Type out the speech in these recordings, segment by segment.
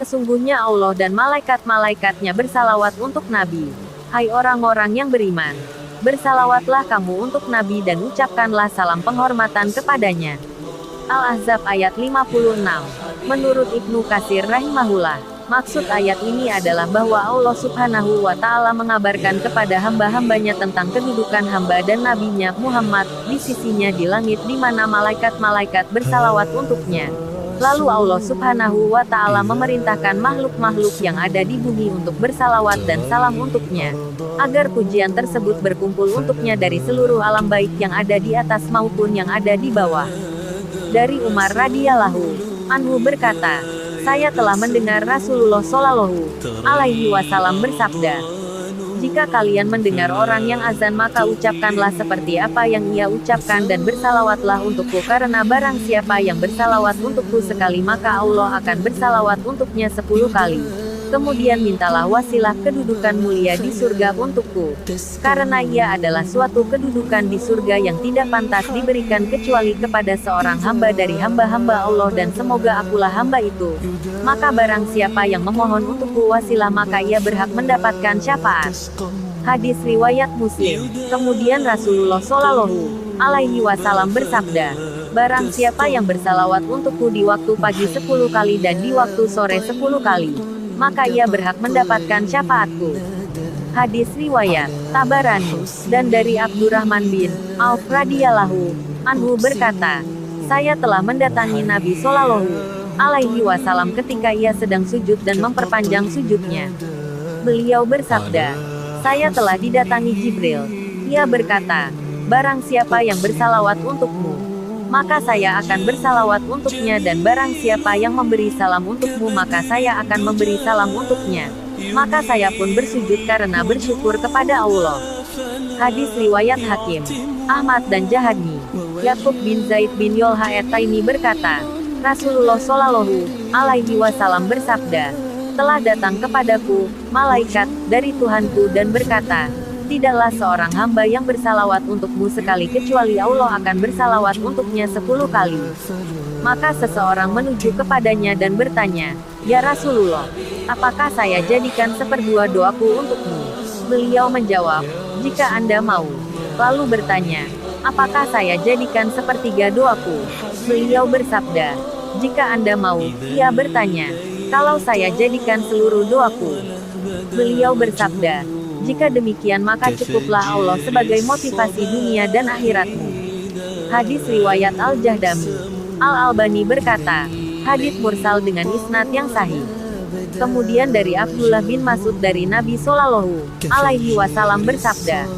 Sesungguhnya Allah dan malaikat-malaikatnya bersalawat untuk Nabi. Hai orang-orang yang beriman, bersalawatlah kamu untuk Nabi dan ucapkanlah salam penghormatan kepadanya. Al-Ahzab ayat 56. Menurut Ibnu Katsir rahimahullah, maksud ayat ini adalah bahwa Allah Subhanahu wa Ta'ala mengabarkan kepada hamba-hambanya tentang kedudukan hamba dan nabinya Muhammad di sisinya di langit, di mana malaikat-malaikat bersalawat untuknya. Lalu Allah Subhanahu wa Ta'ala memerintahkan makhluk-makhluk yang ada di bumi untuk bersalawat dan salam untuknya, agar pujian tersebut berkumpul untuknya dari seluruh alam baik yang ada di atas maupun yang ada di bawah. Dari Umar radhiyallahu anhu berkata, saya telah mendengar Rasulullah Shallallahu alaihi wasallam bersabda, jika kalian mendengar orang yang azan maka ucapkanlah seperti apa yang ia ucapkan dan bersalawatlah untukku, karena barang siapa yang bersalawat untukku sekali maka Allah akan bersalawat untuknya 10 kali. Kemudian mintalah wasilah kedudukan mulia di surga untukku, karena ia adalah suatu kedudukan di surga yang tidak pantas diberikan kecuali kepada seorang hamba dari hamba-hamba Allah, dan semoga akulah hamba itu. Maka barang siapa yang memohon untukku wasilah maka ia berhak mendapatkan syafaat. Hadis riwayat Muslim. Kemudian Rasulullah Shallallahu alaihi wasallam bersabda, barang siapa yang bersalawat untukku di waktu pagi 10 kali dan di waktu sore 10 kali, maka ia berhak mendapatkan syafaatku. Hadis riwayat Tabarani. Dan dari Abdurrahman bin Auf radhiyallahu anhu berkata, saya telah mendatangi Nabi Shallallahu alaihi wasallam ketika ia sedang sujud dan memperpanjang sujudnya. Beliau bersabda, saya telah didatangi Jibril. Ia berkata, barang siapa yang bersalawat untukmu, maka saya akan bersalawat untuknya, dan barang siapa yang memberi salam untukmu maka saya akan memberi salam untuknya. Maka saya pun bersujud karena bersyukur kepada Allah. Hadis riwayat Hakim, Ahmad dan Jahadni. Yakub bin Zaid bin Yolha et-Taimi berkata, Rasulullah Shallallahu alaihi wasallam bersabda, telah datang kepadaku malaikat dari Tuhanku dan berkata, tidaklah seorang hamba yang bersalawat untukmu sekali kecuali Allah akan bersalawat untuknya 10 kali. Maka seseorang menuju kepadanya dan bertanya, ya Rasulullah, apakah saya jadikan seperdua doaku untukmu? Beliau menjawab, jika Anda mau. Lalu bertanya, apakah saya jadikan sepertiga doaku? Beliau bersabda, jika Anda mau. Ia bertanya, kalau saya jadikan seluruh doaku? Beliau bersabda, jika demikian maka cukuplah Allah sebagai motivasi dunia dan akhiratmu. Hadis riwayat Al-Jahdami. Al-Albani berkata, hadits mursal dengan isnad yang sahih. Kemudian dari Abdullah bin Mas'ud dari Nabi Shallallahu alaihi wasallam bersabda,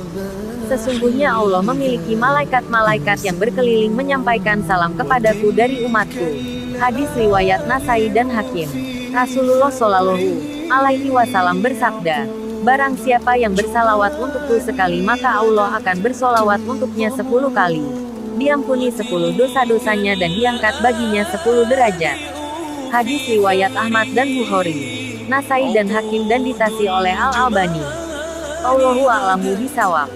sesungguhnya Allah memiliki malaikat-malaikat yang berkeliling menyampaikan salam kepadaku dari umatku. Hadis riwayat Nasai dan Hakim. Rasulullah Shallallahu alaihi wasallam bersabda, barang siapa yang bersalawat untukku sekali maka Allah akan bersolawat untuknya 10 kali. Diampuni 10 dosa-dosanya dan diangkat baginya 10 derajat. Hadis riwayat Ahmad dan Bukhari, Nasai dan Hakim dan ditasi oleh Al-Albani. Allahu a'lamu bishawab.